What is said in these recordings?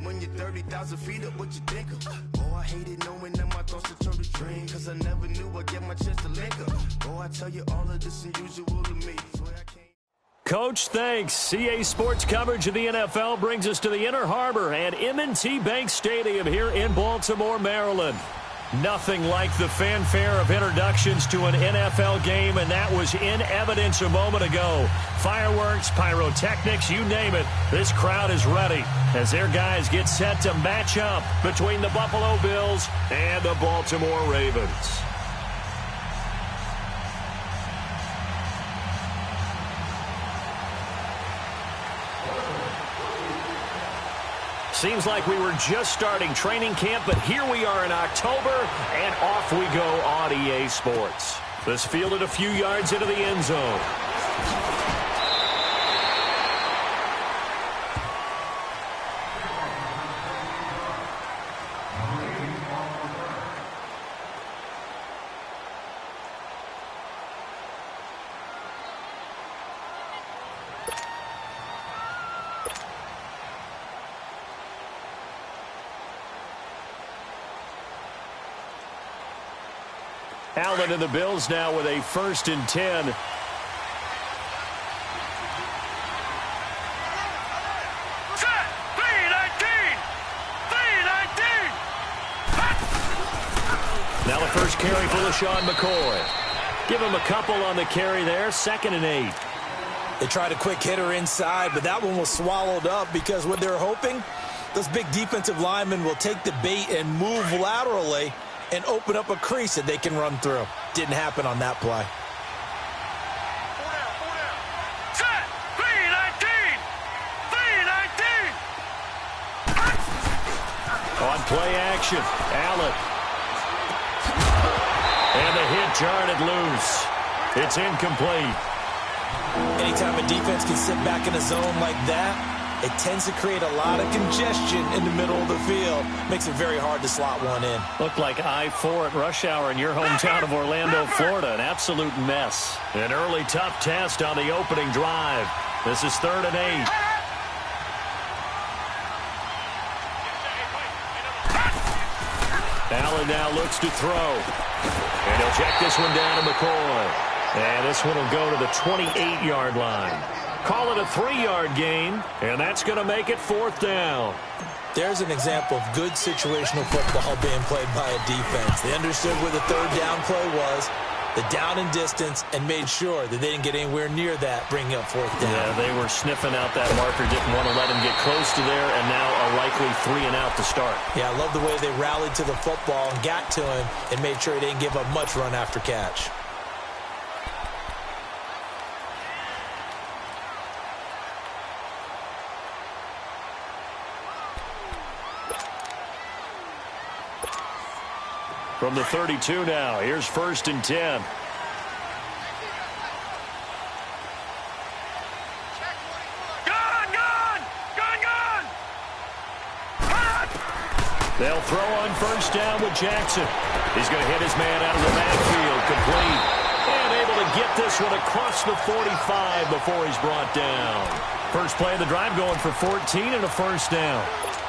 When you're 30,000 feet up, what you think of? Oh, I hated knowing that my thoughts would turn to dream, cause I never knew I'd get my chance to link up. Oh, I tell you all of this unusual to me. Coach, thanks. CA Sports coverage of the NFL brings us to the Inner Harbor at M&T Bank Stadium here in Baltimore, Maryland. Nothing like the fanfare of introductions to an NFL game, and that was in evidence a moment ago. Fireworks, pyrotechnics, you name it. This crowd is ready as their guys get set to match up between the Buffalo Bills and the Baltimore Ravens. Seems like we were just starting training camp, but here we are in October, and off we go on EA Sports. This fielded a few yards into the end zone. Allen and the Bills now with a 1st and 10. Now the first carry for LaShawn McCoy. Give him a couple on the carry there. 2nd and 8. They tried a quick hitter inside, but that one was swallowed up because what they're hoping, those big defensive linemen will take the bait and move laterally and open up a crease that they can run through. Didn't happen on that play. On play action, Allen. And the hit jarred it loose. It's incomplete. Anytime a defense can sit back in a zone like that, it tends to create a lot of congestion in the middle of the field. Makes it very hard to slot one in. Looked like I-4 at rush hour in your hometown of Orlando, Florida. An absolute mess. An early tough test on the opening drive. This is 3rd and 8. Allen now looks to throw. And he'll check this one down to McCoy. And this one will go to the 28-yard line. Call it a 3-yard gain, and that's going to make it 4th down. There's an example of good situational football being played by a defense. They understood where the 3rd down play was, the down and distance, and made sure that they didn't get anywhere near that, bringing up 4th down. Yeah, they were sniffing out that marker, didn't want to let him get close to there, and now a likely 3 and out to start. Yeah, I love the way they rallied to the football and got to him and made sure he didn't give up much run after catch. From the 32 now, here's 1st and 10. They'll throw on 1st down with Jackson. He's going to hit his man out of the backfield, complete. And able to get this one across the 45 before he's brought down. First play of the drive going for 14 and a 1st down.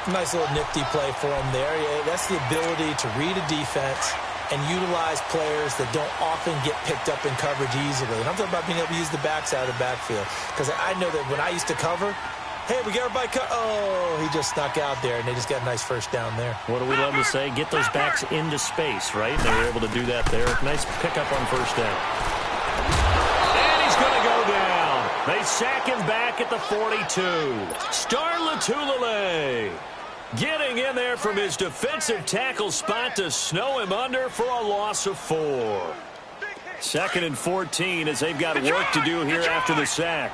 Nice little nifty play for him there. Yeah, that's the ability to read a defense and utilize players that don't often get picked up in coverage easily. And I'm talking about being able to use the backside of the backfield. Because I know that when I used to cover, hey, we got everybody cut. Oh, he just snuck out there, and they just got a nice 1st down there. What do we love to say? Get those backs into space, right? They were able to do that there. Nice pickup on 1st down. And he's going to go down. They sack him back at the 42. Star Latulilalay getting in there from his defensive tackle spot to snow him under for a loss of 4. 2nd and 14 as they've got work to do here after the sack.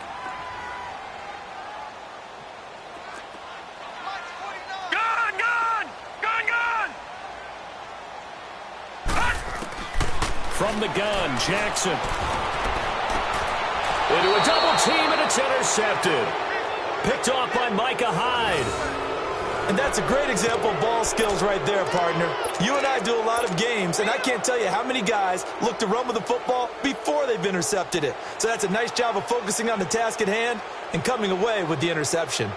from the gun. Jackson. Into a double team, and it's intercepted. Picked off by Micah Hyde. And that's a great example of ball skills right there, partner. You and I do a lot of games, and I can't tell you how many guys look to run with the football before they've intercepted it. So that's a nice job of focusing on the task at hand and coming away with the interception.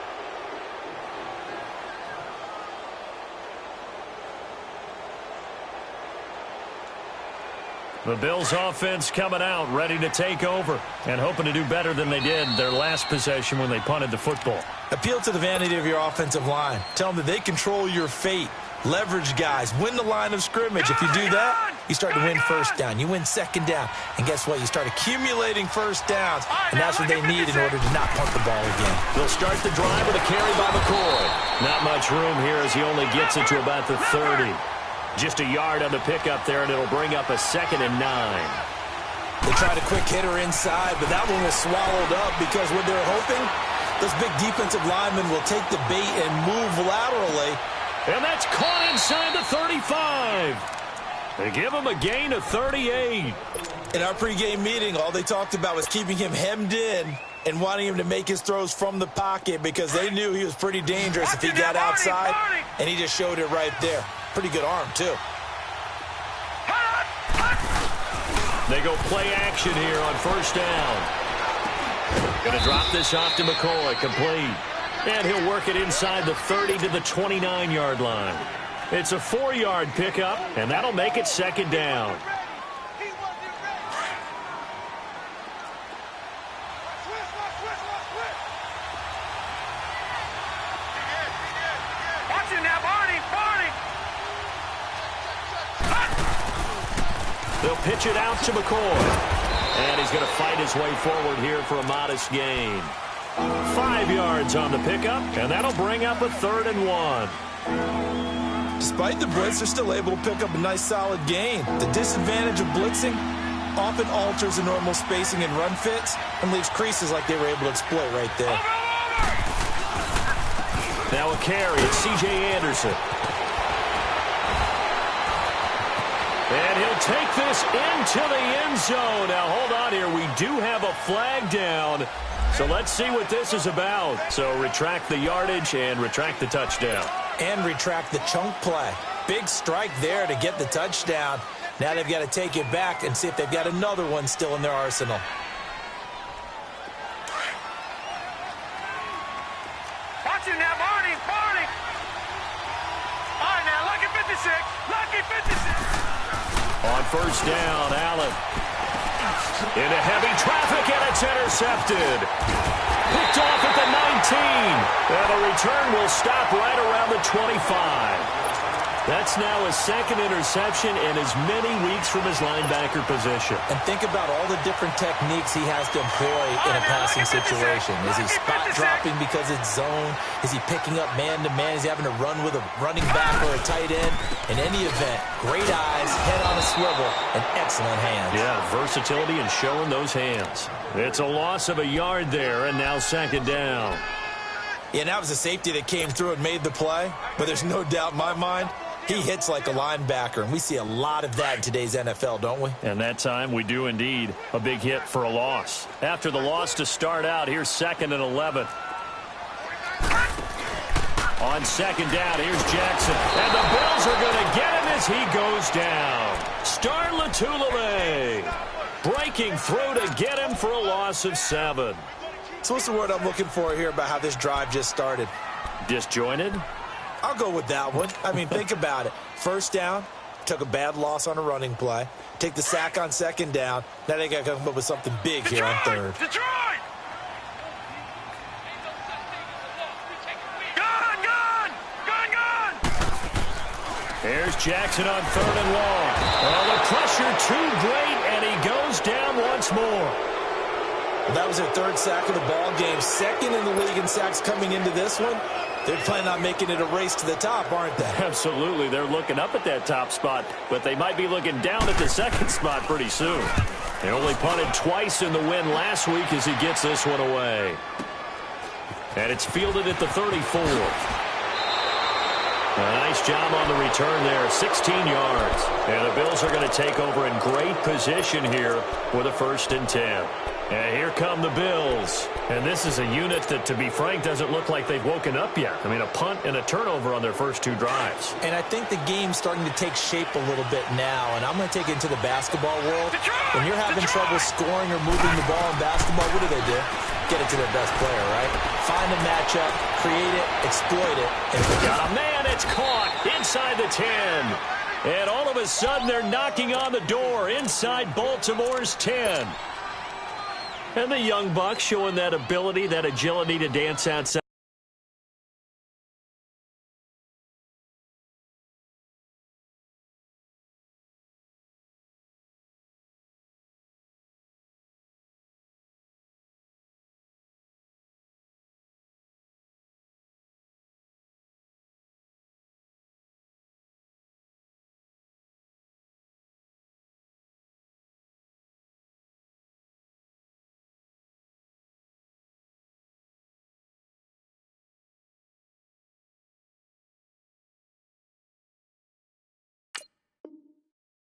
The Bills offense coming out, ready to take over, and hoping to do better than they did their last possession when they punted the football. Appeal to the vanity of your offensive line. Tell them that they control your fate. Leverage guys. Win the line of scrimmage. If you do that, you start to win first down. You win second down. And guess what? You start accumulating first downs. And that's what they need in order to not punt the ball again. They'll start the drive with a carry by McCoy. Not much room here as he only gets it to about the 30. Just a yard on the pickup there, and it'll bring up a 2nd and 9. They tried a quick hitter inside, but that one was swallowed up because what they're hoping, those big defensive linemen will take the bait and move laterally. And that's caught inside the 35. They give him a gain of 38. In our pregame meeting, all they talked about was keeping him hemmed in and wanting him to make his throws from the pocket because they knew he was pretty dangerous if he got outside, and he just showed it right there. Pretty good arm, too. They go play action here on first down. Going to drop this off to McCoy, complete. And he'll work it inside the 30 to the 29-yard line. It's a 4-yard pickup, and that'll make it 2nd down. They'll pitch it out to McCoy. And he's going to fight his way forward here for a modest gain. 5 yards on the pickup, and that'll bring up a 3rd and 1. Despite the blitz, they're still able to pick up a nice solid gain. The disadvantage of blitzing often alters the normal spacing and run fits and leaves creases like they were able to exploit right there. Now a carry. It's C.J. Anderson. And he'll take this into the end zone. Now, hold on here. We do have a flag down. So let's see what this is about. So retract the yardage and retract the touchdown. And retract the chunk play. Big strike there to get the touchdown. Now they've got to take it back and see if they've got another one still in their arsenal. Watch it now, Barney. All right, now, lucky 56. On first down, Allen. Into heavy traffic, and it's intercepted. Picked off at the 19. And the return will stop right around the 25. That's now his 2nd interception in as many weeks from his linebacker position. And think about all the different techniques he has to employ in a passing situation. Is he spot dropping because it's zone? Is he picking up man-to-man? Is he having to run with a running back or a tight end? In any event, great eyes, head on a swivel, and excellent hands. Yeah, versatility and showing those hands. It's a loss of a yard there, and now 2nd down. Yeah, that was a safety that came through and made the play. But there's no doubt in my mind, he hits like a linebacker, and we see a lot of that in today's NFL, don't we? And that time we do indeed. A big hit for a loss. After the loss to start out, here's 2nd and 11. On 2nd down, here's Jackson. And the Bills are going to get him as he goes down. Star Latulele breaking through to get him for a loss of 7. So what's the word I'm looking for here about how this drive just started? Disjointed? I'll go with that one. I mean, think about it. First down, took a bad loss on a running play. Take the sack on 2nd down. Now they got to come up with something big here on 3rd. Detroit! Gun! Here's Jackson on 3rd and long. Oh, the pressure too great, and he goes down once more. Well, that was their 3rd sack of the ball game. 2nd in the league in sacks coming into this one. They're planning on making it a race to the top, aren't they? Absolutely. They're looking up at that top spot, but they might be looking down at the 2nd spot pretty soon. They only punted twice in the win last week as he gets this one away. And it's fielded at the 34. Nice job on the return there, 16 yards. And the Bills are going to take over in great position here with a 1st and 10. And here come the Bills. And this is a unit that, to be frank, doesn't look like they've woken up yet. I mean, a punt and a turnover on their first 2 drives. And I think the game's starting to take shape a little bit now. And I'm going to take it into the basketball world. When you're having trouble scoring or moving the ball in basketball, what do? Get it to their best player, right? Find a matchup, create it, exploit it, and got a man. It's caught inside the 10. And all of a sudden, they're knocking on the door inside Baltimore's 10. And the young buck showing that ability, that agility to dance outside.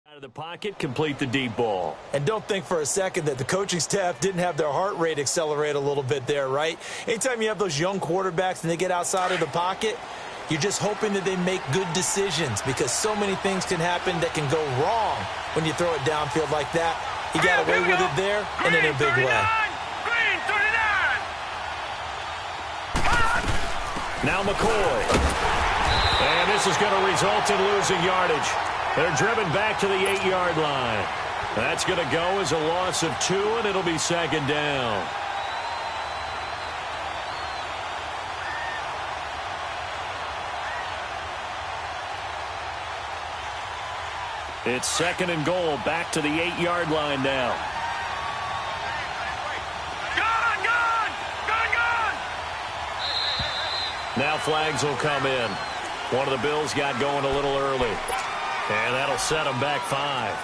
Out of the pocket, complete the deep ball. And don't think for a second that the coaching staff didn't have their heart rate accelerate a little bit there, right? Anytime you have those young quarterbacks and they get outside of the pocket, you're just hoping that they make good decisions because so many things can happen that can go wrong when you throw it downfield like that. He got away with it there and in a big way. Now McCoy. And this is going to result in losing yardage. They're driven back to the 8-yard line. That's going to go as a loss of 2, and it'll be 2nd down. It's 2nd and goal, back to the 8-yard line now. Now flags will come in. One of the Bills got going a little early. And that'll set them back 5.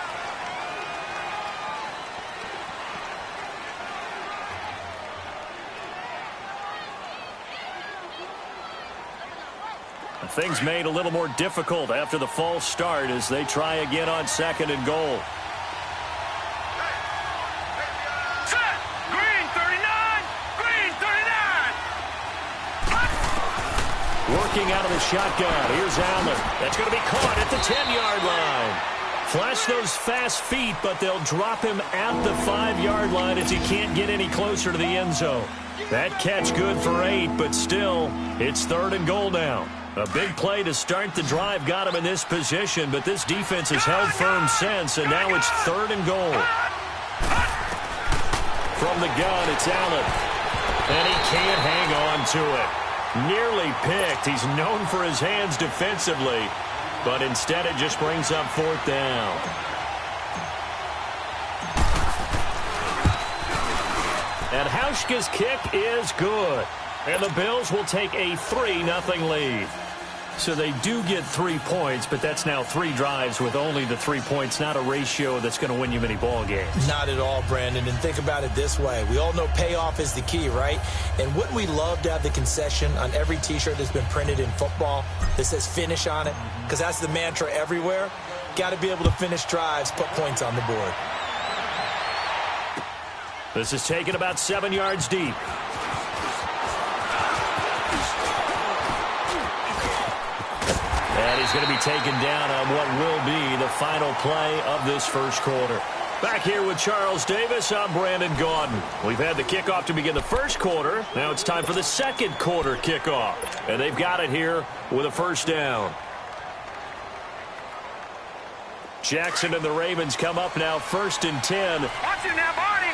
Things made a little more difficult after the false start as they try again on 2nd and goal. Working out of the shotgun. Here's Allen. That's going to be caught at the 10-yard line. Flash those fast feet, but they'll drop him at the 5-yard line as he can't get any closer to the end zone. That catch good for 8, but still, it's 3rd and goal now. A big play to start the drive got him in this position, but this defense has held firm since, and now it's 3rd and goal. From the gun, it's Allen. And he can't hang on to it. Nearly picked. He's known for his hands defensively, but instead it just brings up 4th down. And Hauschka's kick is good. And the Bills will take a 3-0 lead. So they do get 3 points, but that's now 3 drives with only the 3 points, not a ratio that's going to win you many ball games. Not at all, Brandon. And think about it this way. We all know payoff is the key, right? And wouldn't we love to have the concession on every T-shirt that's been printed in football that says finish on it? Because that's the mantra everywhere. Got to be able to finish drives, put points on the board. This is taken about 7 yards deep. And he's going to be taken down on what will be the final play of this first quarter. Back here with Charles Davis, I'm Brandon Gaudin. We've had the kickoff to begin the first quarter. Now it's time for the second quarter kickoff. And they've got it here with a 1st down. Jackson and the Ravens come up now 1st and 10. Watch it now, Barney.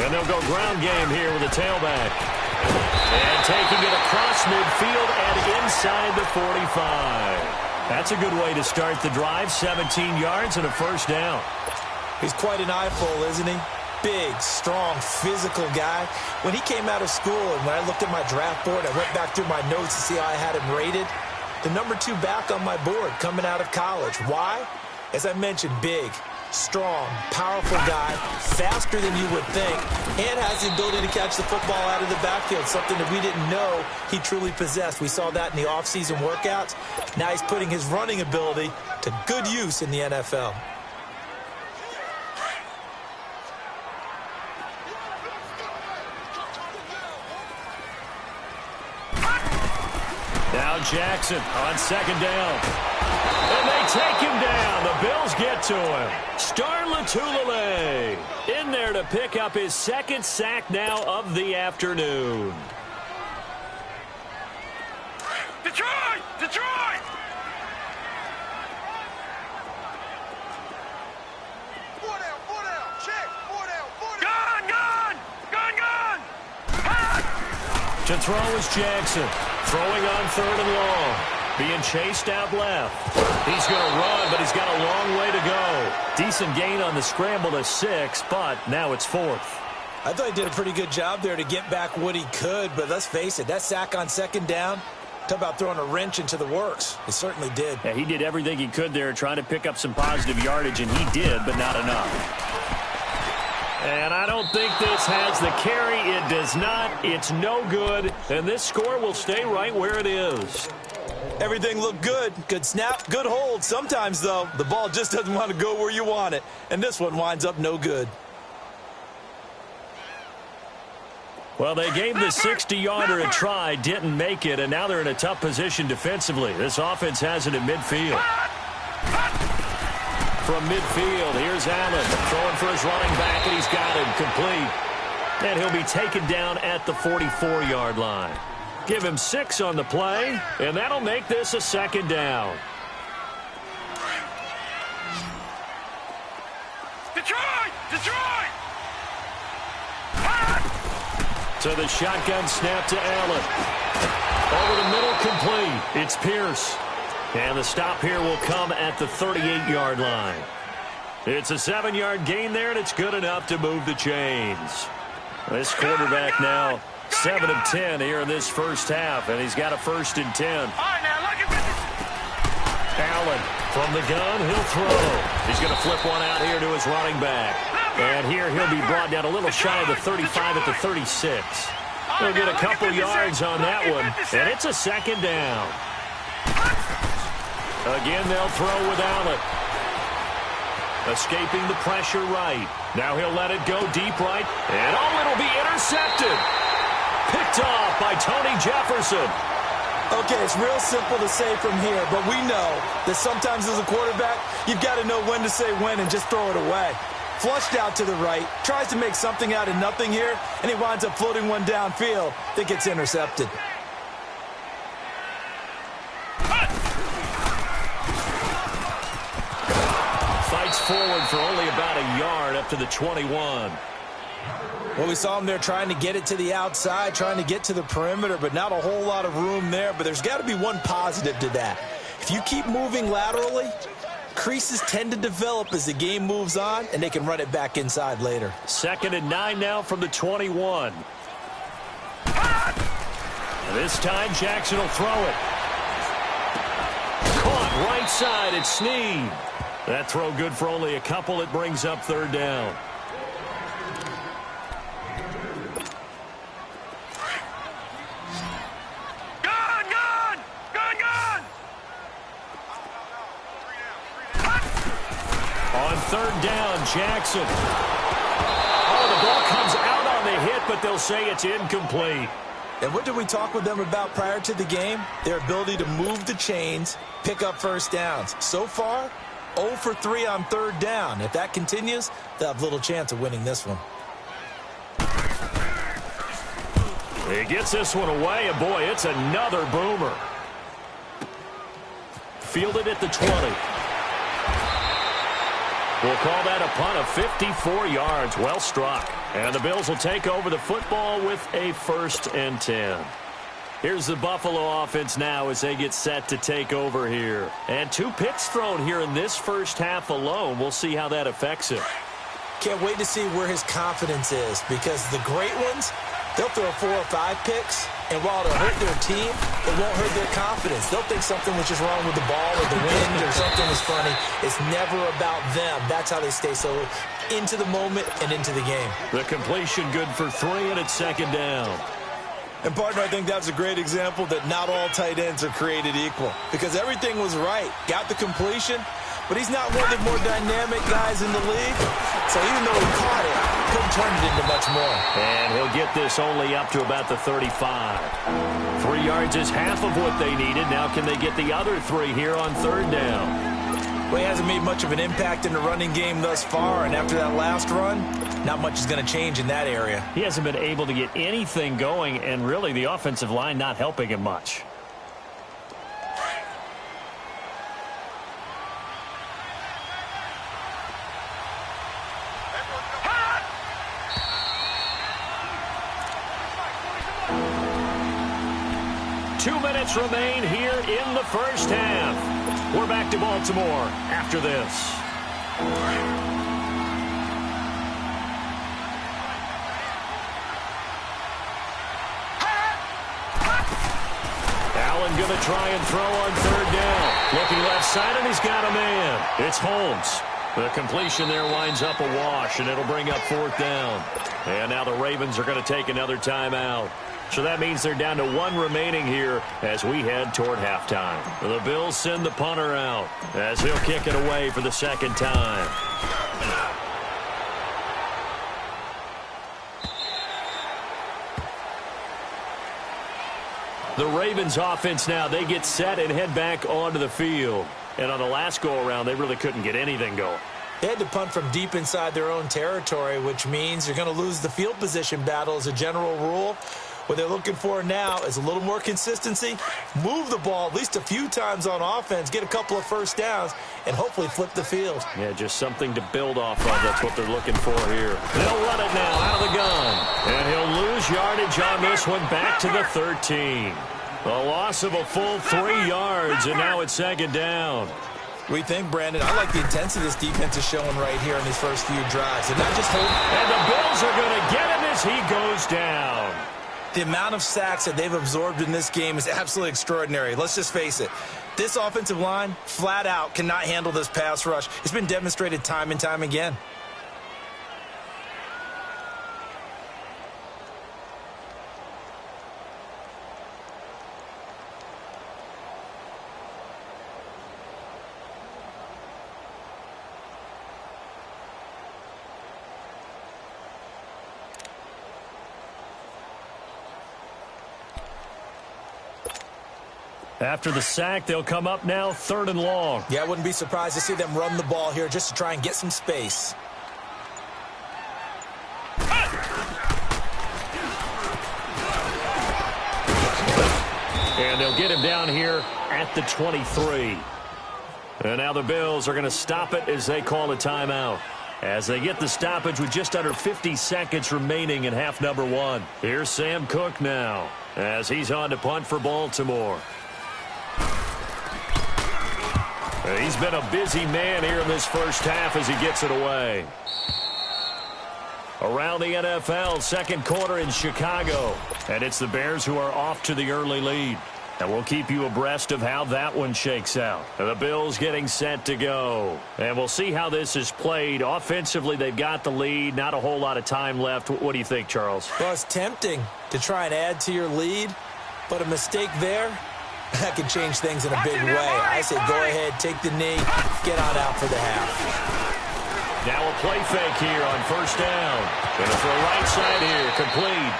And they'll go ground game here with a tailback. And taking it across midfield and inside the 45. That's a good way to start the drive. 17 yards and a 1st down. He's quite an eyeful, isn't he? Big, strong, physical guy. When he came out of school and when I looked at my draft board, I went back through my notes to see how I had him rated. The number 2 back on my board coming out of college. Why? As I mentioned, big, strong, powerful guy, faster than you would think, and has the ability to catch the football out of the backfield, something that we didn't know he truly possessed. We saw that in the offseason workouts. Now he's putting his running ability to good use in the NFL. Now Jackson on second down. And they take him down. The Bills get to him. Star Lotulelei in there to pick up his second sack now of the afternoon. Detroit! Detroit! Four down, check, four down. Gun, gun! Gun, gun! To throw is Jackson. Throwing on third and long. Being chased out left. He's going to run, but he's got a long way to go. Decent gain on the scramble to 6, but now it's 4th. I thought he did a pretty good job there to get back what he could, but let's face it, that sack on second down, talk about throwing a wrench into the works. It certainly did. Yeah, he did everything he could there trying to pick up some positive yardage, and he did, but not enough. And I don't think this has the carry. It does not. It's no good. And this score will stay right where it is. Everything looked good. Good snap, good hold. Sometimes, though, the ball just doesn't want to go where you want it. And this one winds up no good. Well, they gave the 60-yarder a try, didn't make it, and now they're in a tough position defensively. This offense has it at midfield. From midfield, here's Allen throwing for his running back, and he's got him complete. And he'll be taken down at the 44-yard line. Give him 6 on the play, and that'll make this a second down. Detroit! Detroit! To the shotgun snap to Allen. Over the middle, complete. It's Pierce. And the stop here will come at the 38-yard line. It's a 7-yard gain there, and it's good enough to move the chains. This quarterback now 7 of 10 here in this first half, and he's got a 1st and 10. All right, now look at this. Allen from the gun, he'll throw. He's going to flip one out here to his running back. And here he'll be brought down a little shy of the 35 at the 36. He'll get a couple yards on that one, and it's a second down. Again, they'll throw with Allen. Escaping the pressure right. Now he'll let it go deep right. And it'll be intercepted. Picked off by Tony Jefferson. Okay, it's real simple to say from here, but we know that sometimes as a quarterback, you've got to know when to say when and just throw it away. Flushed out to the right, tries to make something out of nothing here, and he winds up floating one downfield that gets intercepted. Fights forward for only about a yard up to the 21. Well, we saw him there trying to get it to the outside, trying to get to the perimeter, but not a whole lot of room there. But there's got to be one positive to that. If you keep moving laterally, creases tend to develop as the game moves on, and they can run it back inside later. 2nd and 9 now from the 21. This time, Jackson will throw it. Caught right side, it's Snead. That throw good for only a couple. It brings up 3rd down. Gun, gun! Gun, gun! On 3rd down, Jackson. Oh, the ball comes out on the hit, but they'll say it's incomplete. And what did we talk with them about prior to the game? Their ability to move the chains, pick up first downs. So far, 0 for 3 on 3rd down. If that continues, they'll have little chance of winning this one. He gets this one away, and boy, it's another boomer. Fielded at the 20. We'll call that a punt of 54 yards. Well struck. And the Bills will take over the football with a 1st and 10. Here's the Buffalo offense now as they get set to take over here. And 2 picks thrown here in this first half alone. We'll see how that affects him. Can't wait to see where his confidence is, because the great ones, They'll throw 4 or 5 picks, and while it'll hurt their team, it won't hurt their confidence. They'll think something was just wrong with the ball or the wind or something was funny. It's never about them. That's how they stay so into the moment and into the game. The completion good for 3, and it's second down. And, partner, I think that's a great example that not all tight ends are created equal because everything was right. Got the completion, but he's not one of the more dynamic guys in the league. So even though he caught it, couldn't turn it into much more. And he'll get this only up to about the 35. 3 yards is half of what they needed. Now can they get the other 3 here on third down? Well, he hasn't made much of an impact in the running game thus far, and after that last run, not much is going to change in that area. He hasn't been able to get anything going, and really the offensive line not helping him much. Remain here in the first half. We're back to Baltimore after this. Allen going to try and throw on third down. Looking left side, and he's got a man. It's Holmes. The completion there winds up a wash, and it'll bring up fourth down. And now the Ravens are going to take another timeout. So that means they're down to 1 remaining here as we head toward halftime. The Bills send the punter out as he'll kick it away for the second time. The Ravens offense now, they get set and head back onto the field. And on the last go-around, they really couldn't get anything going. They had to punt from deep inside their own territory, which means you're going to lose the field position battle as a general rule. What they're looking for now is a little more consistency, move the ball at least a few times on offense, get a couple of first downs, and hopefully flip the field. Yeah, just something to build off of. That's what they're looking for here. They'll run it now out of the gun. And he'll lose yardage on this one back to the 13. A loss of a full 3 yards, and now it's second down. We think, Brandon, I like the intensity this defense is showing right here in these first few drives. They're not just holding. And the Bills are going to get him as he goes down. The amount of sacks that they've absorbed in this game is absolutely extraordinary. Let's just face it. This offensive line, flat out, cannot handle this pass rush. It's been demonstrated time and time again. After the sack, they'll come up now 3rd and long. Yeah, I wouldn't be surprised to see them run the ball here just to try and get some space. And they'll get him down here at the 23. And now the Bills are going to stop it as they call a timeout. As they get the stoppage with just under 50 seconds remaining in half number 1. Here's Sam Cook now as he's on to punt for Baltimore. He's been a busy man here in this first half as he gets it away. Around the NFL, second quarter in Chicago. And it's the Bears who are off to the early lead. And we'll keep you abreast of how that one shakes out. The Bills getting set to go. And we'll see how this is played. Offensively, they've got the lead. Not a whole lot of time left. What do you think, Charles? Well, it's tempting to try and add to your lead. But a mistake there, that can change things in a big way. I say go ahead, take the knee, get on out for the half. Now a play fake here on first down. Going to throw right side here, complete.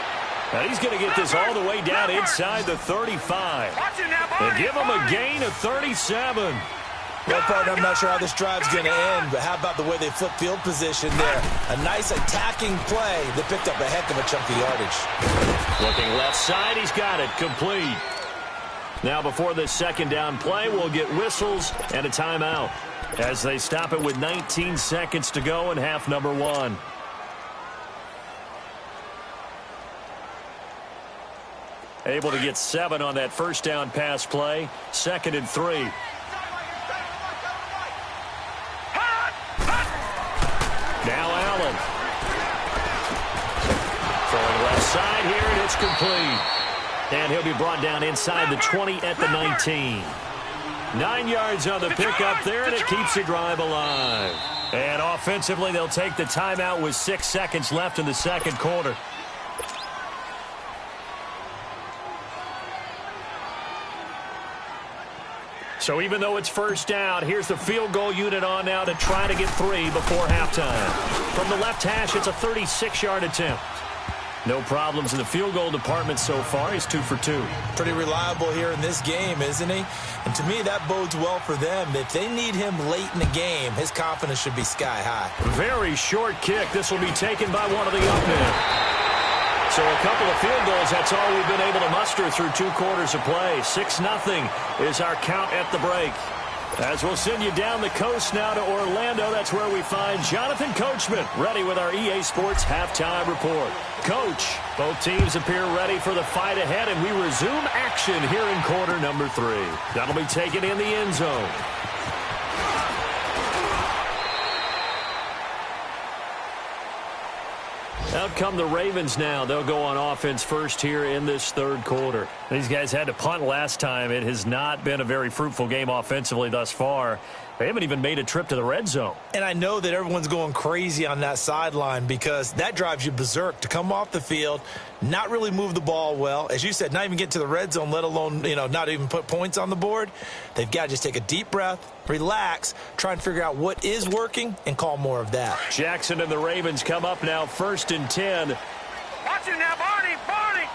Now he's going to get this all the way down inside the 35. And give him a gain of 37. Well, partner, I'm not sure how this drive's going to end, but how about the way they flip field position there? A nice attacking play that picked up a heck of a chunk of yardage. Looking left side, he's got it, complete. Now before this second down play, we'll get whistles and a timeout as they stop it with 19 seconds to go in half number 1. Able to get 7 on that first down pass play. 2nd and 3. Now Allen. Throwing left inside here, and it's complete. And he'll be brought down inside the 20 at the 19. 9 yards on the pickup there, and it keeps the drive alive. And offensively, they'll take the timeout with 6 seconds left in the second quarter. So even though it's first down, here's the field goal unit on now to try to get 3 before halftime. From the left hash, it's a 36-yard attempt. No problems in the field goal department so far. He's 2 for 2. Pretty reliable here in this game, isn't he? And to me, that bodes well for them. If they need him late in the game, his confidence should be sky high. Very short kick. This will be taken by one of the up men. So a couple of field goals, that's all we've been able to muster through 2 quarters of play. 6-0 is our count at the break. As we'll send you down the coast now to Orlando, that's where we find Jonathan Coachman, ready with our EA Sports halftime report. Coach, both teams appear ready for the fight ahead, and we resume action here in quarter number 3. That'll be taken in the end zone. Out come the Ravens now. They'll go on offense first here in this third quarter. These guys had to punt last time. It has not been a very fruitful game offensively thus far. They haven't even made a trip to the red zone. And I know that everyone's going crazy on that sideline because that drives you berserk to come off the field, not really move the ball well. As you said, not even get to the red zone, let alone, not even put points on the board. They've got to just take a deep breath, relax, try and figure out what is working, and call more of that. Jackson and the Ravens come up now 1st and 10. Watch him now, Barney! Barney!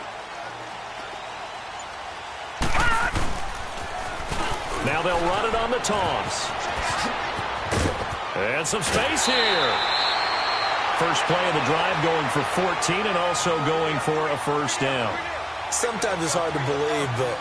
Now they'll run it on the toss. And some space here. First play of the drive going for 14 and also going for a first down. Sometimes it's hard to believe, but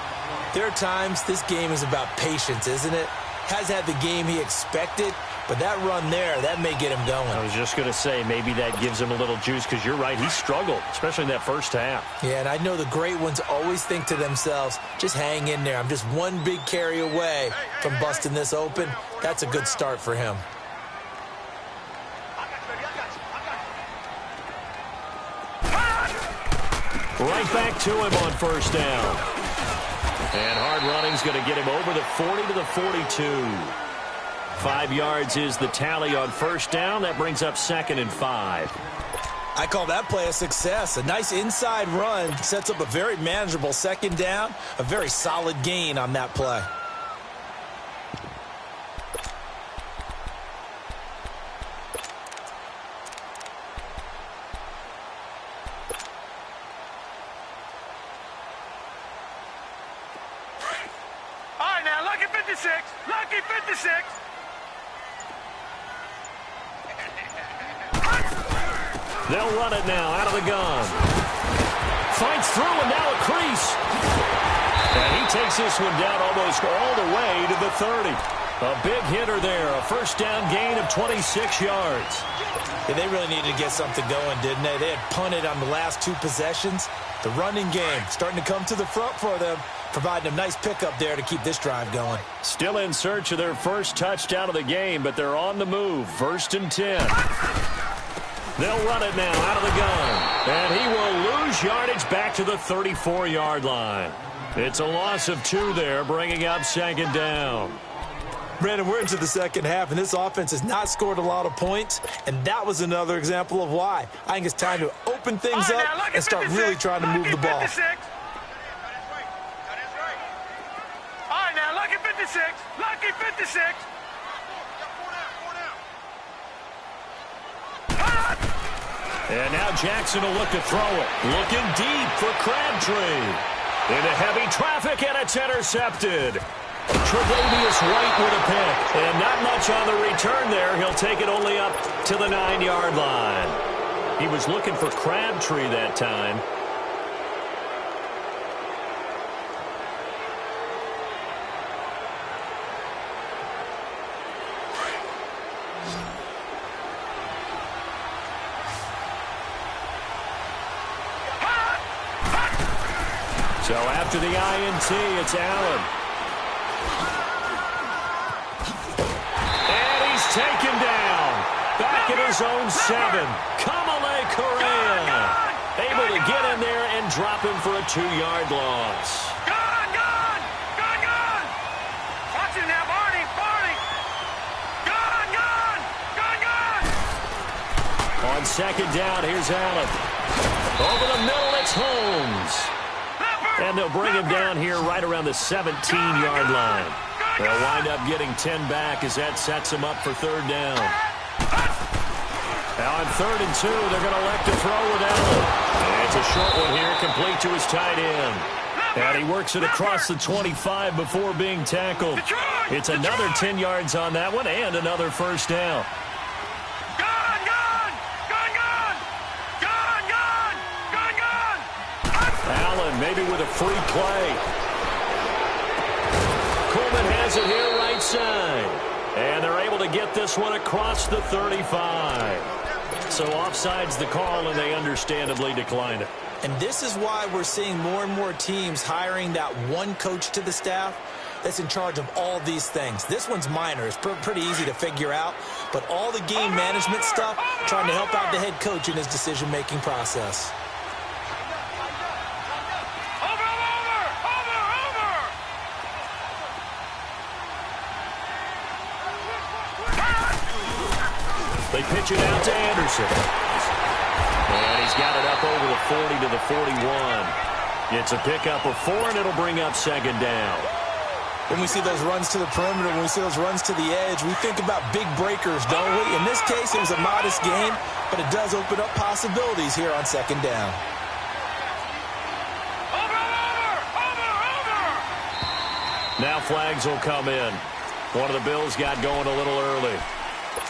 there are times this game is about patience, isn't it? Has had the game he expected, but that run there, that may get him going. I was just going to say, maybe that gives him a little juice because you're right, he struggled, especially in that first half. Yeah, and I know the great ones always think to themselves, just hang in there. I'm just one big carry away from busting this open. That's a good start for him. Right back to him on first down. And hard running's going to get him over the 40 to the 42. 5 yards is the tally on first down. That brings up 2nd and 5. I call that play a success. A nice inside run sets up a very manageable second down. A very solid gain on that play. Lucky 56. They'll run it now out of the gun. Fights through and now a crease. And he takes this one down almost all the way to the 30. A big hitter there. A first down gain of 26 yards. Yeah, they really needed to get something going, didn't they? They had punted on the last 2 possessions. The running game starting to come to the front for them, providing a nice pickup there to keep this drive going. Still in search of their first touchdown of the game, but they're on the move. 1st and 10. They'll run it now out of the gun. And he will lose yardage back to the 34-yard line. It's a loss of 2 there, bringing up 2nd down. Brandon, we're into the second half, and this offense has not scored a lot of points, and that was another example of why. I think it's time to open things up and start really trying to move the ball. 56. All right, now, lucky 56. Lucky 56. And now Jackson will look to throw it. Looking deep for Crabtree. Into heavy traffic, and it's intercepted. Tre'Davious White with a pick. And not much on the return there. He'll take it only up to the 9-yard line. He was looking for Crabtree that time. So after the INT, it's Allen. And he's taken down. Back at his own 7. Kamale Correa able to get in there drop him for a 2-yard loss. Gone, gone! Gone, gone! Watch it now, Barney! Barney! Gone, gone! Gone, gone! On second down, here's Allen. Over the middle, it's Holmes. And they'll bring him down here right around the 17-yard line. They'll wind up getting 10 back as that sets them up for third down. Now on 3rd and 2, they're going to elect to throw with Allen. And it's a short one here, complete to his tight end. And he works it across the 25 before being tackled. It's another 10 yards on that one and another first down. Gone, gone! Gone, gone! Gone, gone! Gone, gone! Allen maybe with a free play. Coleman has it here right side. And they're able to get this one across the 35. So offside's the call, and they understandably decline it. And this is why we're seeing more and more teams hiring that one coach to the staff that's in charge of all these things. This one's minor. It's pretty easy to figure out. But all the game management stuff, trying to help out the head coach in his decision-making process. They pitch it out to Anderson. And he's got it up over the 40 to the 41. It's a pickup of 4, and it'll bring up second down. When we see those runs to the perimeter, when we see those runs to the edge, we think about big breakers, don't we? In this case, it was a modest gain, but it does open up possibilities here on second down. Now flags will come in. One of the Bills got going a little early.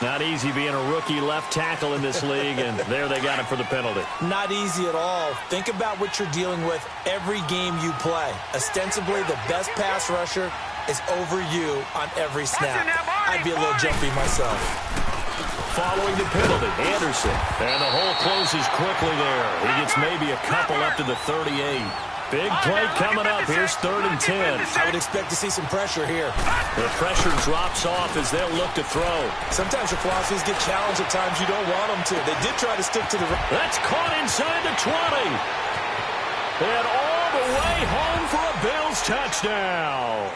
Not easy being a rookie left tackle in this league, and there they got him for the penalty. Not easy at all. Think about what you're dealing with every game you play. Ostensibly, the best pass rusher is over you on every snap. I'd be a little jumpy myself. Following the penalty, Anderson. And the hole closes quickly there. He gets maybe a couple up to the 38. Big play coming up. Here's 3rd and 10. I would expect to see some pressure here. The pressure drops off as they'll look to throw. Sometimes your philosophies get challenged at times you don't want them to. They did try to stick to the... That's caught inside the 20. And all the way home for a Bills touchdown.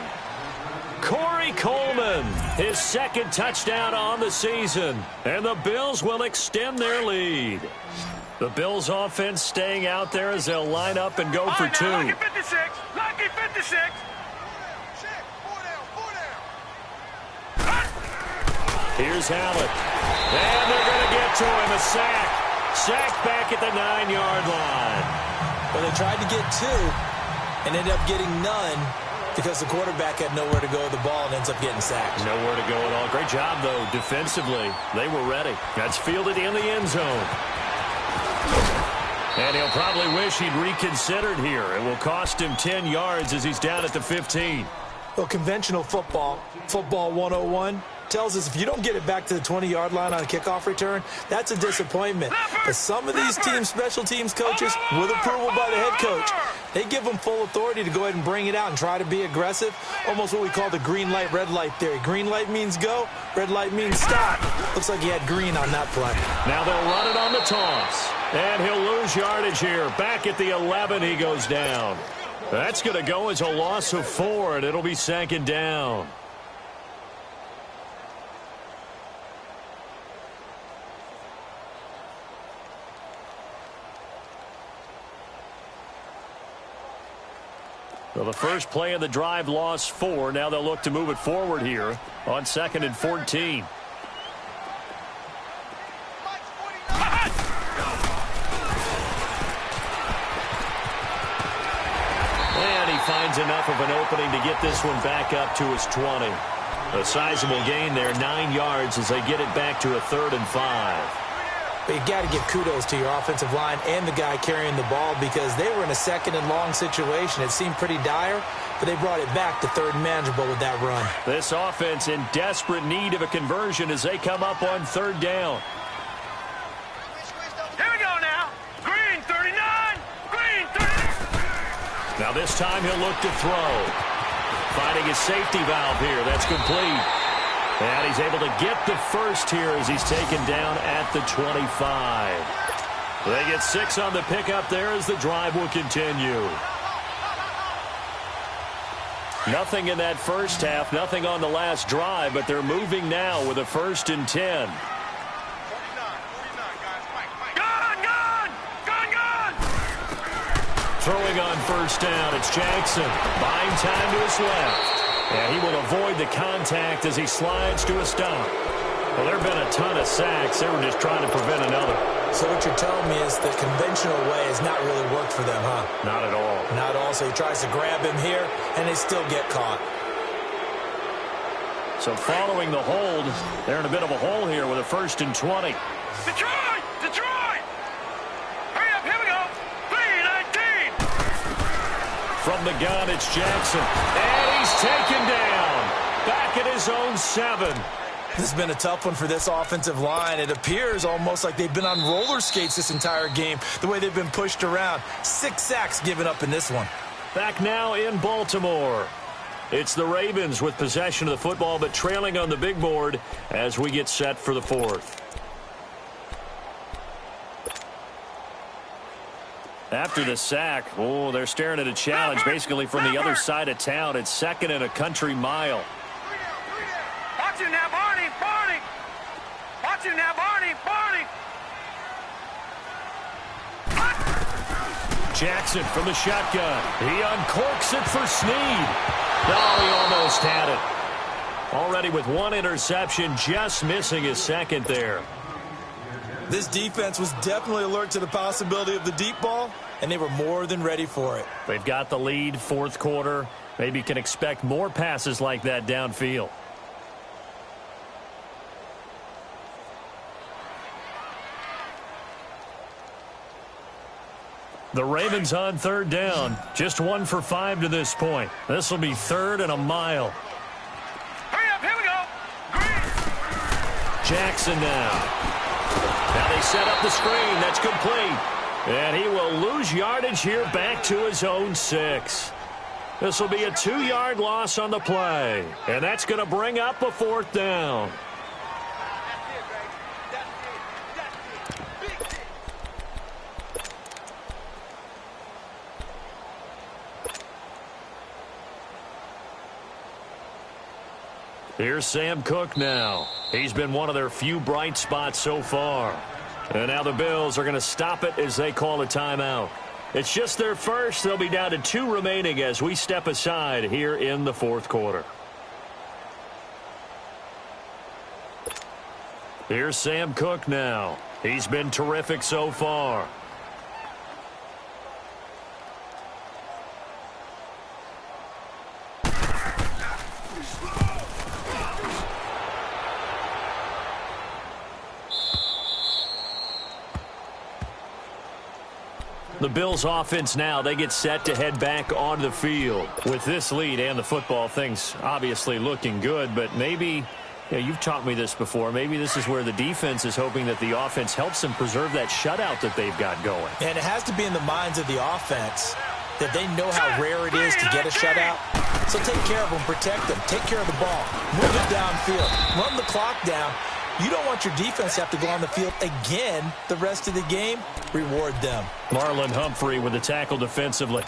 Corey Coleman, his 2nd touchdown on the season. And the Bills will extend their lead. The Bills offense staying out there as they'll line up and go for 2. Lucky 56. Lucky 56. Check. 4 down. Here's Allen. And they're going to get to him. A sack. Sack back at the 9-yard line. Well, they tried to get 2 and ended up getting none because the quarterback had nowhere to go with the ball and ends up getting sacked. Nowhere to go at all. Great job, though, defensively. They were ready. That's fielded in the end zone. And he'll probably wish he'd reconsidered here. It will cost him 10 yards as he's down at the 15. Well, conventional football 101, tells us if you don't get it back to the 20-yard line on a kickoff return, that's a disappointment. But some of these teams, special teams coaches, with approval by the head coach, they give them full authority to go ahead and bring it out and try to be aggressive. Almost what we call the green light, red light theory. Green light means go, red light means stop. Looks like he had green on that play. Now they'll run it on the toss. And he'll lose yardage here. Back at the 11, he goes down. That's going to go as a loss of 4, and it'll be 2nd down. Well, the first play of the drive lost 4. Now they'll look to move it forward here on 2nd and 14. Finds enough of an opening to get this one back up to his 20. A sizable gain there, 9 yards as they get it back to a 3rd and 5. But you got to give kudos to your offensive line and the guy carrying the ball because they were in a 2nd and long situation. It seemed pretty dire, but they brought it back to 3rd and manageable with that run. This offense in desperate need of a conversion as they come up on 3rd down. Here we go now. Green 39. Green 39. Now this time he'll look to throw. Finding his safety valve here. That's complete. And he's able to get the first here as he's taken down at the 25. They get 6 on the pickup there as the drive will continue. Nothing in that first half, nothing on the last drive, but they're moving now with a 1st and 10. Throwing on 1st down, it's Jackson. Buying time to his left. And he will avoid the contact as he slides to a stop. Well, there have been a ton of sacks. They were just trying to prevent another. So what you're telling me is the conventional way has not really worked for them, huh? Not at all. Not at all. So he tries to grab him here, and they still get caught. So following the hold, they're in a bit of a hole here with a 1st and 20. Detroit! Detroit! Hurry up, here we go! 3-19! From the gun, it's Jackson. And he's taken down. Back at his own 7. This has been a tough one for this offensive line. It appears almost like they've been on roller skates this entire game, the way they've been pushed around. 6 sacks given up in this one. Back now in Baltimore. It's the Ravens with possession of the football, but trailing on the big board as we get set for the 4th. After the sack, they're staring at a challenge basically from the other side of town. It's 2nd and a country mile. Watch him now, Barney! Barney! Watch him now, Barney! Barney! Jackson from the shotgun. He uncorks it for Snead. Oh, he almost had it. Already with 1 interception, just missing his 2nd there. This defense was definitely alert to the possibility of the deep ball, and they were more than ready for it. They've got the lead, 4th quarter. Maybe can expect more passes like that downfield. The Ravens on 3rd down. Just 1 for 5 to this point. This will be 3rd and a mile. Hurry up, here we go! Green! Jackson now. Now they set up the screen. That's complete. And he will lose yardage here back to his own 6. This will be a 2-yard loss on the play. And that's going to bring up a 4th down. Here's Sam Cook now. He's been one of their few bright spots so far. And now the Bills are going to stop it as they call a timeout. It's just their first. They'll be down to 2 remaining as we step aside here in the 4th quarter. Here's Sam Cook now. He's been terrific so far. The Bills offense now, they get set to head back onto the field. With this lead and the football, things obviously looking good, but maybe, you've taught me this before, maybe this is where the defense is hoping that the offense helps them preserve that shutout that they've got going. And it has to be in the minds of the offense that they know how rare it is to get a shutout. So take care of them, protect them, take care of the ball, move it downfield, run the clock down. You don't want your defense to have to go on the field again the rest of the game. Reward them. Marlon Humphrey with the tackle defensively.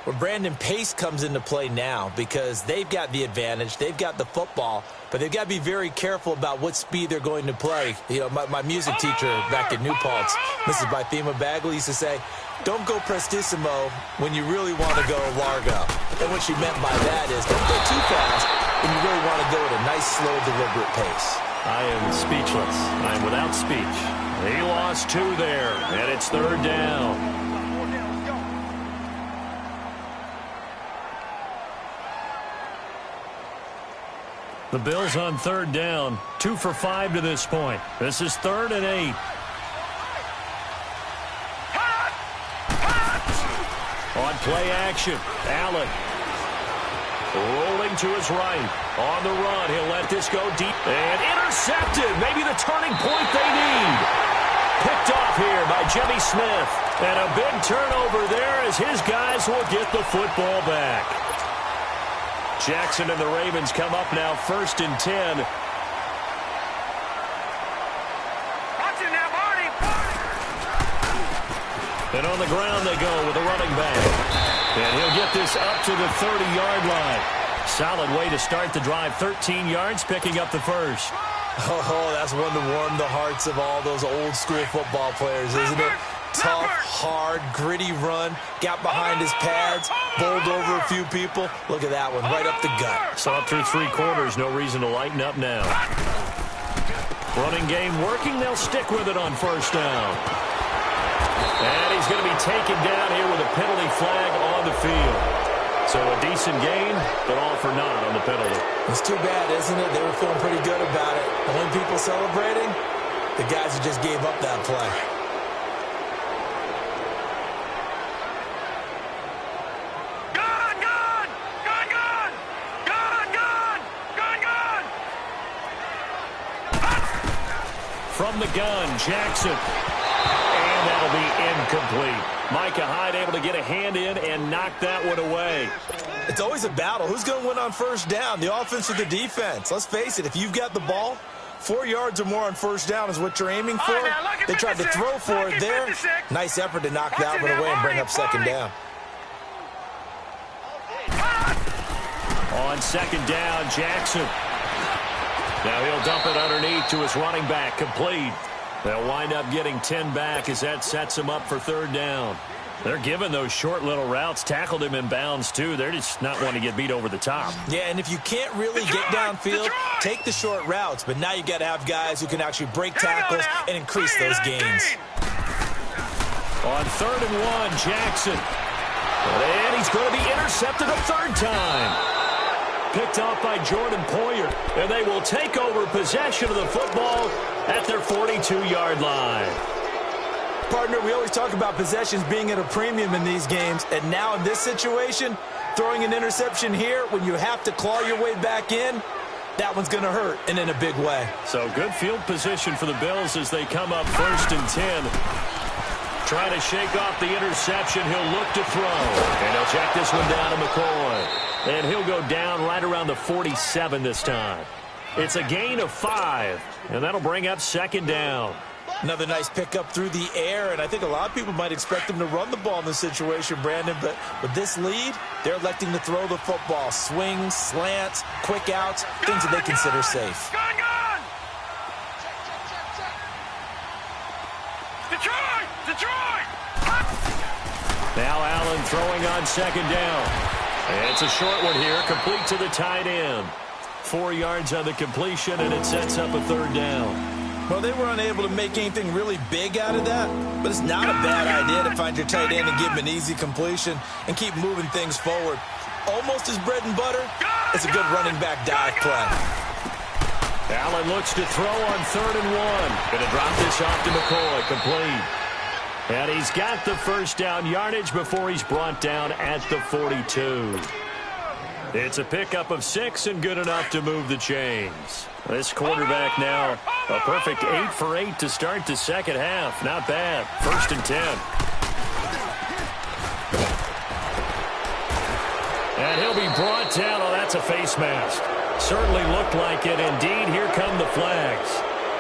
Well, Brandon, pace comes into play now because they've got the advantage. They've got the football, but they've got to be very careful about what speed they're going to play. You know, my music teacher back at New Paltz, Mrs. Bythema Bagley, used to say, don't go prestissimo when you really want to go largo. And what she meant by that is don't go too fast when you really want to go at a nice, slow, deliberate pace. I am speechless. I am without speech. He lost 2 there, and it's 3rd down. The Bills on 3rd down, 2 for 5 to this point. This is 3rd and 8. On play action, Allen. Rolling to his right. On the run, he'll let this go deep. And intercepted. Maybe the turning point they need. Picked off here by Jimmy Smith. And a big turnover there as his guys will get the football back. Jackson and the Ravens come up now 1st and 10. Watch it now, Barney! the ground they go with a running back. And he'll get this up to the 30-yard line. Solid way to start the drive. 13 yards, picking up the first. Oh, that's one to warm the hearts of all those old-school football players, isn't it? Tough, hard, gritty run. Got behind his pads, bowled over a few people. Look at that one, right up the gut. Saw it through 3 quarters. No reason to lighten up now. Running game working. They'll stick with it on first down. And he's going to be taken down here with a penalty flag on the field. So a decent gain, but all for naught on the penalty. It's too bad, isn't it? They were feeling pretty good about it. The only people celebrating, the guys who just gave up that play. From the gun, Jackson. And that'll be incomplete. Micah Hyde able to get a hand in and knock that one away. It's always a battle. Who's going to win on first down, the offense or the defense? Let's face it, if you've got the ball, 4 yards or more on first down is what you're aiming for. They tried to throw for it there. Nice effort to knock that one away and bring up second down. On second down, Jackson. Now he'll dump it underneath to his running back, complete. They'll wind up getting 10 back as that sets him up for third down. They're giving those short little routes. Tackled him in bounds, too. They're just not wanting to get beat over the top. Yeah, and if you can't really get downfield, take the short routes. But now you got to have guys who can actually break tackles and increase those gains. On 3rd and 1, Jackson. And he's going to be intercepted a third time. Picked off by Jordan Poyer. And they will take over possession of the football at their 42-yard line. Partner, we always talk about possessions being at a premium in these games. And now in this situation, throwing an interception here when you have to claw your way back in, that one's going to hurt, and in a big way. So good field position for the Bills as they come up 1st and 10. Trying to shake off the interception. He'll look to throw. And he'll check this one down to McCoy. And he'll go down right around the 47 this time. It's a gain of 5. And that'll bring up second down. Another nice pickup through the air, and I think a lot of people might expect them to run the ball in this situation, Brandon, but with this lead, they're electing to throw the football. Swings, slants, quick outs, things that they consider safe. Detroit! Now Allen throwing on second down. And it's a short one here, complete to the tight end. 4 yards on the completion, and it sets up a third down. Well, they were unable to make anything really big out of that, but it's not a bad idea to find your tight end and give him an easy completion and keep moving things forward. Almost his bread and butter. It's a good running back dive play. Allen looks to throw on 3rd and 1. Going to drop this off to McCoy, complete. And he's got the first down yardage before he's brought down at the 42. It's a pickup of 6 and good enough to move the chains. This quarterback now, a perfect 8 for 8 to start the second half. Not bad. 1st and 10. And he'll be brought down. Oh, that's a face mask. Certainly looked like it. Indeed, here come the flags.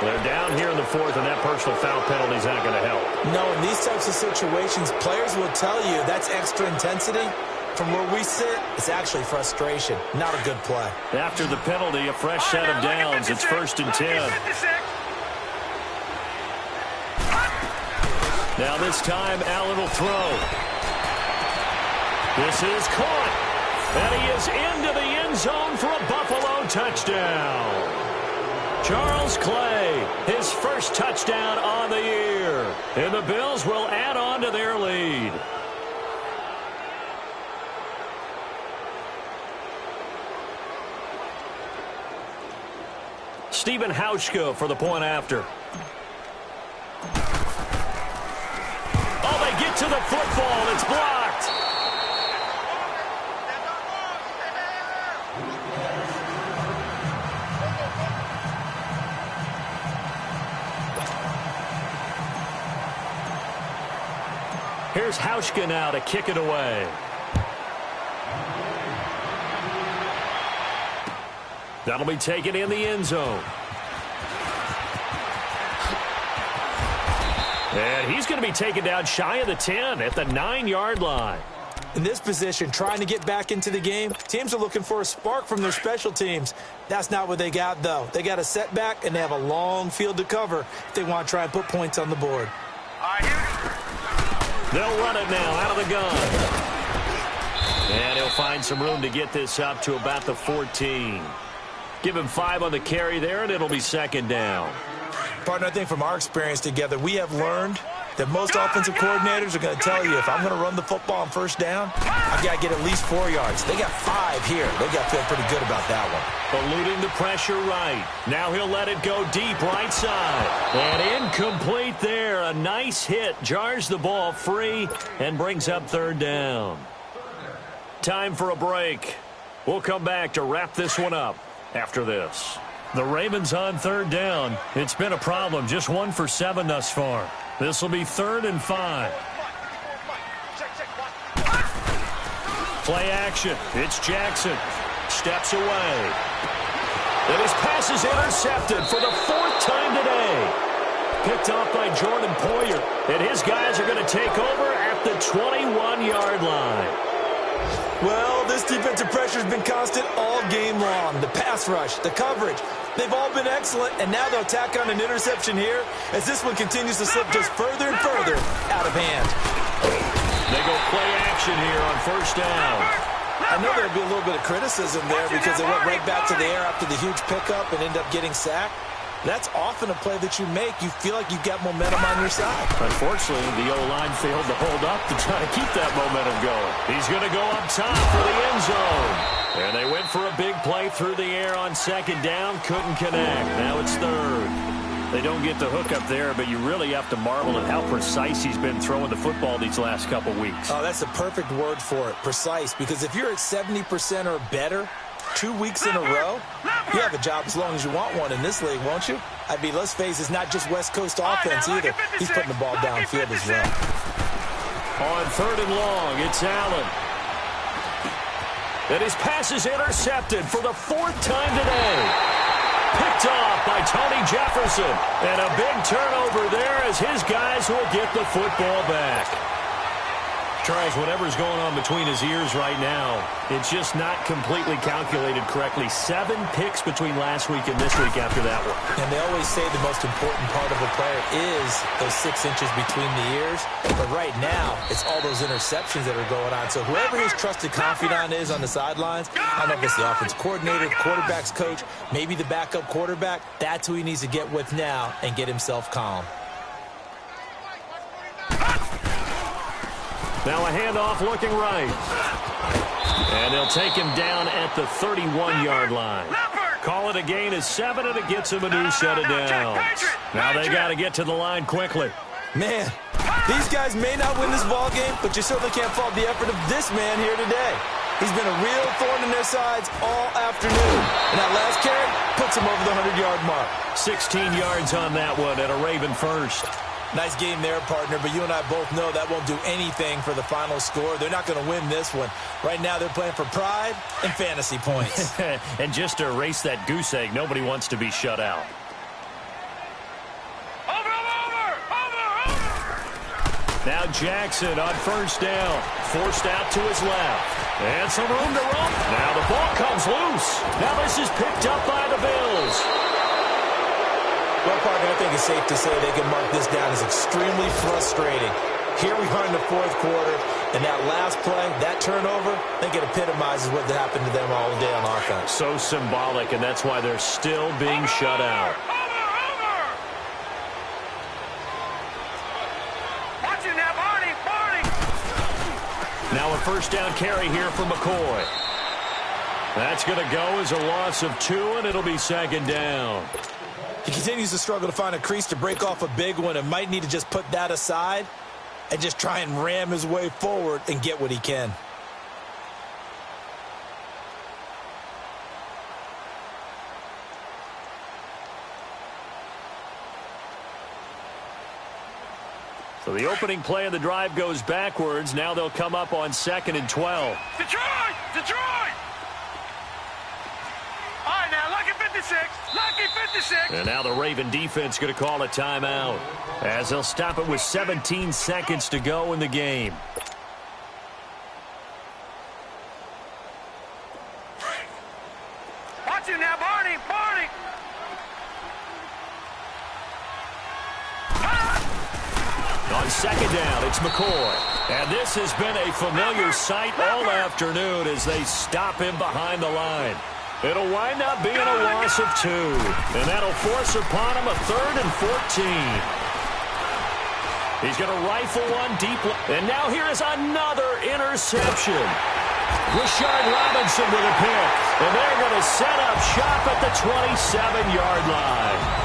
They're down here in the 4th, and that personal foul penalty is not going to help. No, in these types of situations, players will tell you that's extra intensity. From where we sit, it's actually frustration. Not a good play. After the penalty, a fresh set of downs. It's 1st and 10. Now this time, Allen will throw. This is caught. And he is into the end zone for a Buffalo touchdown. Charles Clay, his first touchdown on the year. And the Bills will add on to their lead. Stephen Hauschka for the point after. Oh, they get to the football. It's blocked. Here's Hauschka now to kick it away. That'll be taken in the end zone. And he's going to be taken down shy of the 10 at the 9-yard line. In this position, trying to get back into the game, teams are looking for a spark from their special teams. That's not what they got, though. They got a setback, and they have a long field to cover if they want to try and put points on the board. They'll run it now out of the gun. And he'll find some room to get this up to about the 14. Give him 5 on the carry there, and it'll be second down. Partner, I think from our experience together, we have learned that most offensive coordinators are going to tell you, if I'm going to run the football on first down, I've got to get at least 4 yards. They got 5 here. They got to feel pretty good about that one. Eluding the pressure right. Now he'll let it go deep right side. And incomplete there. A nice hit. Jars the ball free and brings up third down. Time for a break. We'll come back to wrap this one up after this. The Ravens on third down. It's been a problem. Just 1 for 7 thus far. This will be 3rd and 5. Play action. It's Jackson. Steps away. And his pass is intercepted for the 4th time today. Picked off by Jordan Poyer. And his guys are going to take over at the 21-yard line. Well, this defensive pressure has been constant all game long. The pass rush, the coverage, they've all been excellent, and now they'll tack on an interception here as this one continues to slip just further and further out of hand. They go play action here on first down. I know there'll be a little bit of criticism there because they went right back to the air after the huge pickup and ended up getting sacked. That's often a play that you make. You feel like you've got momentum on your side. Unfortunately, the O-line failed to hold up to try to keep that momentum going. He's going to go up top for the end zone. And they went for a big play through the air on second down. Couldn't connect. Now it's third. They don't get the hook up there, but you really have to marvel at how precise he's been throwing the football these last couple weeks. Oh, that's the perfect word for it, precise, because if you're at 70% or better 2 weeks in a row, you have a job as long as you want one in this league, won't you? I mean, let's face it, it's not just West Coast offense either. He's putting the ball downfield as well. On 3rd and long, it's Allen. And his pass is intercepted for the 4th time today. Picked off by Tony Jefferson. And a big turnover there as his guys will get the football back. Charles, whatever's going on between his ears right now, it's just not completely calculated correctly. 7 picks between last week and this week after that one. And they always say the most important part of a player is those 6 inches between the ears. But right now, it's all those interceptions that are going on. So whoever his trusted confidant is on the sidelines, I don't know if it's the offensive coordinator, the quarterback's coach, maybe the backup quarterback, that's who he needs to get with now and get himself calm. Now a handoff looking right. And they'll take him down at the 31-yard line. Call it a gain of 7, and it gets him a new set of downs. Now they got to get to the line quickly. Man, these guys may not win this ball game, but you certainly can't fault the effort of this man here today. He's been a real thorn in their sides all afternoon. And that last carry puts him over the 100-yard mark. 16 yards on that one and a Raven first. Nice game there, partner, but you and I both know that won't do anything for the final score. They're not going to win this one. Right now, they're playing for pride and fantasy points. And just to erase that goose egg, nobody wants to be shut out. Over! Now Jackson on first down. Forced out to his left. And some room to run. Now the ball comes loose. Now this is picked up by the Bills. Well, partner, I think it's safe to say they can mark this down as extremely frustrating. Here we are in the 4th quarter, and that last play, that turnover, I think it epitomizes what happened to them all day on offense. So symbolic, and that's why they're still being shut out. Watch it now, Barney! Now a first down carry here for McCoy. That's going to go as a loss of 2, and it'll be second down. He continues to struggle to find a crease to break off a big one and might need to just put that aside and just try and ram his way forward and get what he can. So the opening play of the drive goes backwards. Now they'll come up on 2nd and 12. Detroit! All right, now, look at 56. 56. Lucky 56. And now the Raven defense going to call a timeout as they'll stop it with 17 seconds to go in the game. Watch him now, Barney. Barney. On second down, it's McCoy. And this has been a familiar sight all afternoon as they stop him behind the line. It'll wind up being a loss of 2. And that'll force upon him a 3rd and 14. He's going to rifle one deep. And now here is another interception. Rashard Robinson with a pick. And they're going to set up shop at the 27-yard line.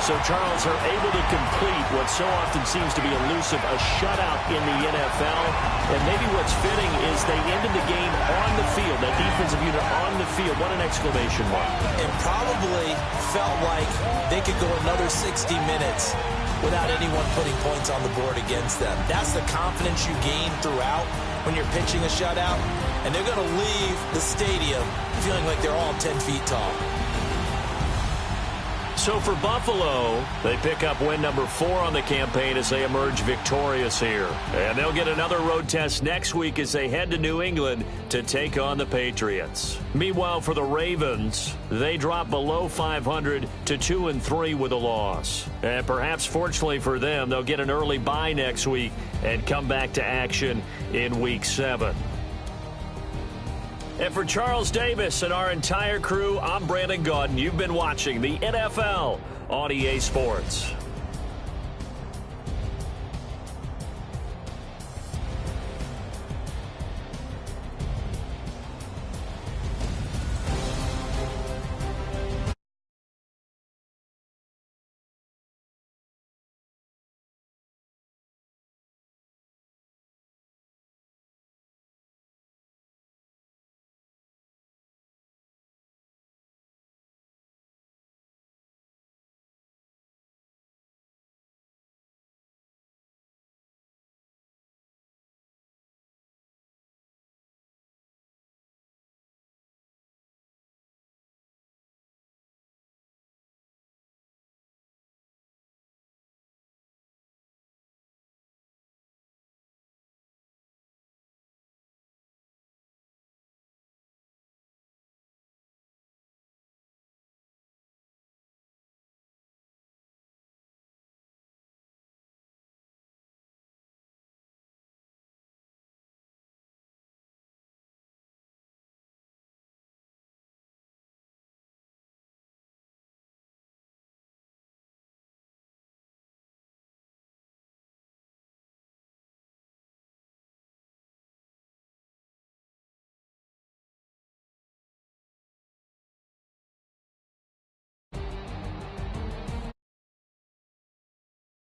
So Charles are able to complete what so often seems to be elusive, a shutout in the NFL. And maybe what's fitting is they ended the game on the field, that defensive unit on the field. What an exclamation mark. It probably felt like they could go another 60 minutes without anyone putting points on the board against them. That's the confidence you gain throughout when you're pitching a shutout. And they're going to leave the stadium feeling like they're all 10 feet tall. So for Buffalo, they pick up win number 4 on the campaign as they emerge victorious here. And they'll get another road test next week as they head to New England to take on the Patriots. Meanwhile, for the Ravens, they drop below 500 to 2-3 with a loss. And perhaps fortunately for them, they'll get an early bye next week and come back to action in Week 7. And for Charles Davis and our entire crew, I'm Brandon Gaudin. You've been watching the NFL on EA Sports.